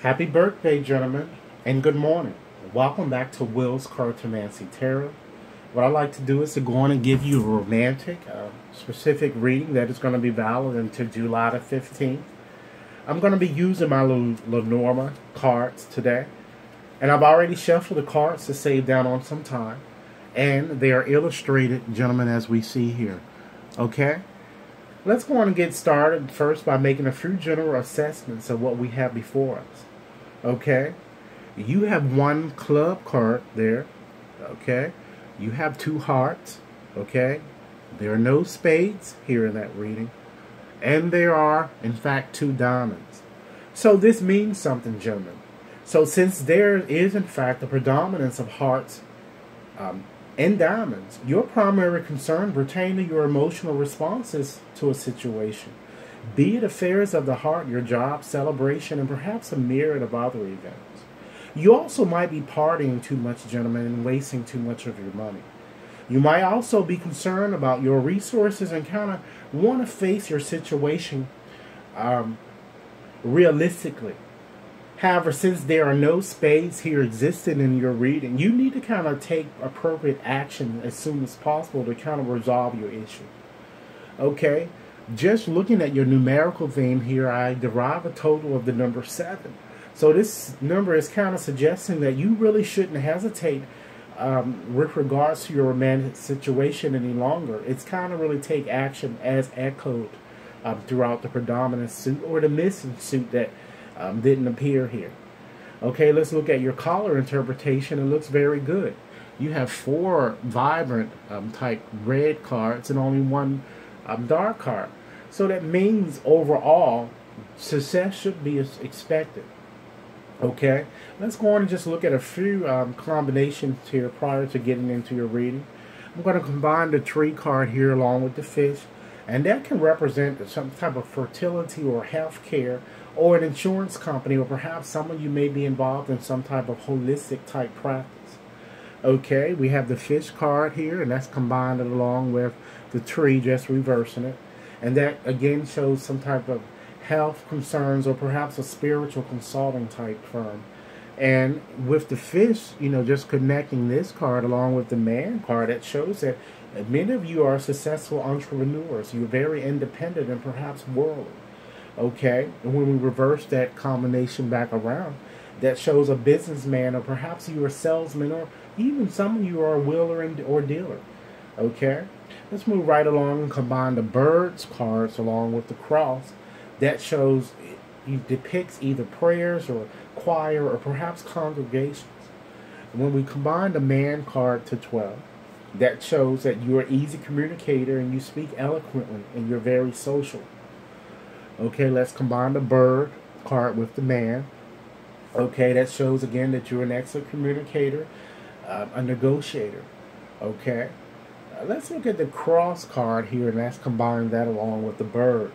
Happy birthday, gentlemen, and good morning. Welcome back to Will's Cartomancy Tarot. What I'd like to do is to go on and give you a romantic, specific reading that is going to be valid until July the 15th. I'm going to be using my Lenormand cards today, and I've already shuffled the cards to save down on some time, and they are illustrated, gentlemen, as we see here. Okay? Let's go on and get started first by making a few general assessments of what we have before us. Okay, you have one club card there. Okay, you have two hearts. Okay, there are no spades here in that reading, and there are in fact two diamonds. So this means something, gentlemen. So since there is in fact a predominance of hearts and diamonds, your primary concern pertain to your emotional responses to a situation, be it affairs of the heart, your job, celebration, and perhaps a myriad of other events. You also might be partying too much, gentlemen, and wasting too much of your money. You might also be concerned about your resources and kind of want to face your situation realistically. However, since there are no spades here existing in your reading, you need to kind of take appropriate action as soon as possible to kind of resolve your issue. Okay? Just looking at your numerical theme here, I derive a total of the number 7. So this number is kind of suggesting that you really shouldn't hesitate with regards to your romantic situation any longer. It's kind of really take action as echoed throughout the predominant suit or the missing suit that didn't appear here. Okay, let's look at your color interpretation. It looks very good. You have 4 vibrant type red cards and only 1 dark card. So that means overall success should be expected. Okay, let's go on and just look at a few combinations here prior to getting into your reading. I'm going to combine the tree card here along with the fish, and that can represent some type of fertility or health care or an insurance company, or perhaps some of you may be involved in some type of holistic type practice. Okay, we have the fish card here, and that's combined along with the tree, just reversing it. And that again shows some type of health concerns or perhaps a spiritual consulting type firm. And with the fish, you know, just connecting this card along with the man card, it shows that many of you are successful entrepreneurs. You're very independent and perhaps worldly. Okay, and when we reverse that combination back around, that shows a businessman, or perhaps you're a salesman, or even some of you are a wheeler or dealer. Okay, let's move right along and combine the birds cards along with the cross. That shows, it depicts either prayers or choir or perhaps congregations. When we combine the man card to 12, that shows that you're an easy communicator and you speak eloquently and you're very social. Okay, let's combine the bird card with the man. Okay, that shows again that you're an excellent communicator, a negotiator. Okay, let's look at the cross card here, and let's combine that along with the bird.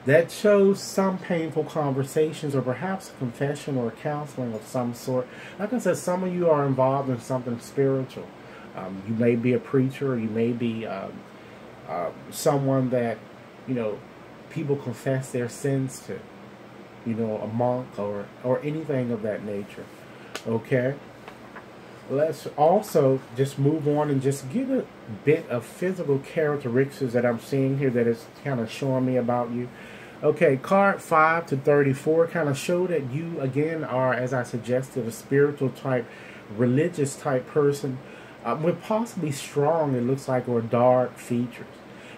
That shows some painful conversations or perhaps a confession or counseling of some sort. Like I said, some of you are involved in something spiritual. You may be a preacher, or you may be someone that, you know, people confess their sins to. You know, a monk or anything of that nature. Okay, let's also just move on and just get a bit of physical characteristics that I'm seeing here that is kind of showing me about you. Okay, card 5 to 34 kind of show that you again are, as I suggested, a spiritual type, religious type person with possibly strong, it looks like, or dark features.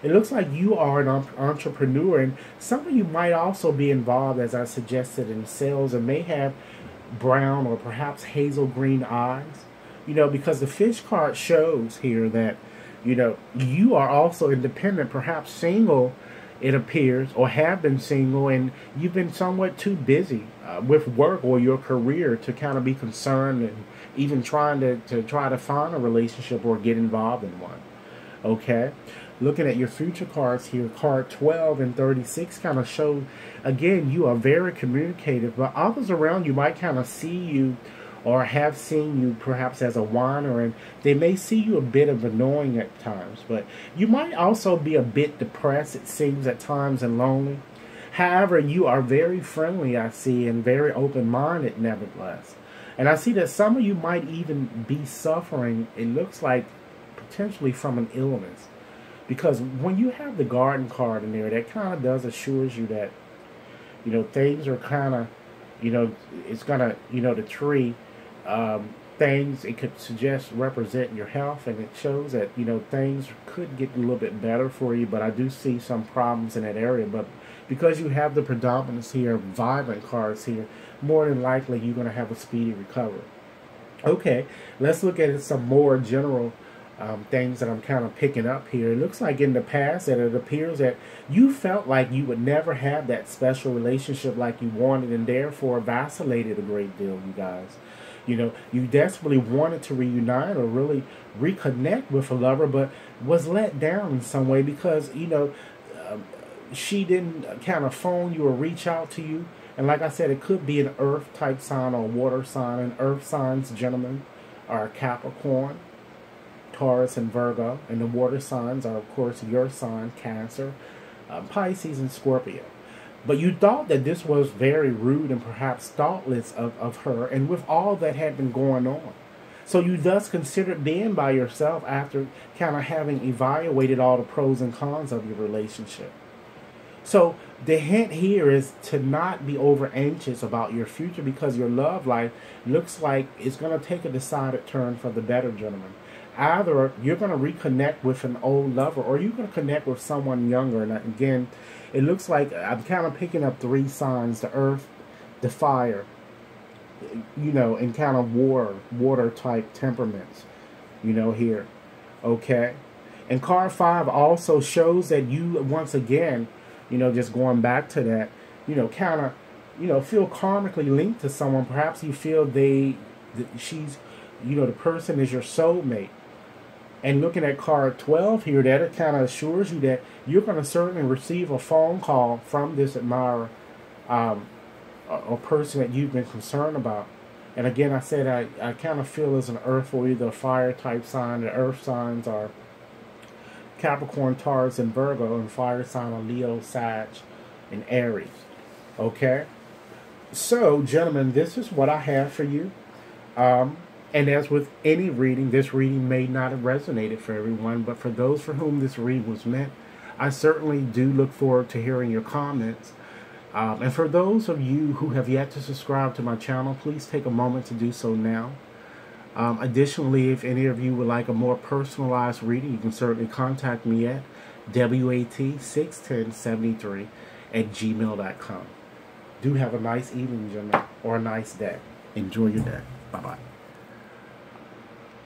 It looks like you are an entrepreneur, and some of you might also be involved, as I suggested, in sales, and may have brown or perhaps hazel green eyes. You know, because the fish card shows here that, you know, you are also independent, perhaps single, it appears, or have been single, and you've been somewhat too busy with work or your career to kind of be concerned and even trying to try to find a relationship or get involved in one. Okay, looking at your future cards here, card 12 and 36 kind of show, again, you are very communicative, but others around you might kind of see you or have seen you perhaps as a whiner, and they may see you a bit of annoying at times, but you might also be a bit depressed, it seems, at times, and lonely. However, you are very friendly, I see, and very open-minded nevertheless. And I see that some of you might even be suffering, it looks like, potentially from an illness. Because when you have the garden card in there, that kind of does assures you that, things are kind of, it's going to, the tree, things, it could suggest represent your health, and it shows that, things could get a little bit better for you, but I do see some problems in that area. But because you have the predominance here, vibrant cards here, more than likely you're going to have a speedy recovery. Okay, let's look at some more general things that I'm kind of picking up here. It looks like in the past that it appears that you felt like you would never have that special relationship like you wanted, and therefore vacillated a great deal, you guys. You desperately wanted to reunite or really reconnect with a lover, but was let down in some way because, she didn't kind of phone you or reach out to you. And like I said, it could be an earth type sign or a water sign. And earth signs, gentlemen, are Capricorn, Taurus, and Virgo. And the water signs are, of course, your sign, Cancer, Pisces, and Scorpio. But you thought that this was very rude and perhaps thoughtless of her, and with all that had been going on. So you thus considered being by yourself after kind of having evaluated all the pros and cons of your relationship. So the hint here is to not be over anxious about your future, because your love life looks like it's going to take a decided turn for the better, gentlemen. Either you're going to reconnect with an old lover, or you're going to connect with someone younger. And again, it looks like I'm kind of picking up three signs: the earth, the fire, and kind of water type temperaments, here. Okay. And card 5 also shows that you, once again, just going back to that, kind of, feel karmically linked to someone. Perhaps you feel she's, the person is your soulmate. And looking at card 12 here, that it kind of assures you that you're going to certainly receive a phone call from this admirer, a person that you've been concerned about. And again, I said I kind of feel as an earth or either a fire type sign. The earth signs are Capricorn, Taurus, and Virgo, and fire sign are Leo, Sag, and Aries. Okay? So, gentlemen, this is what I have for you. And as with any reading, this reading may not have resonated for everyone, but for those for whom this reading was meant, I certainly do look forward to hearing your comments. And for those of you who have yet to subscribe to my channel, please take a moment to do so now. Additionally, if any of you would like a more personalized reading, you can certainly contact me at wat61073@gmail.com. Do have a nice evening, gentlemen, or a nice day. Enjoy your day. Bye-bye.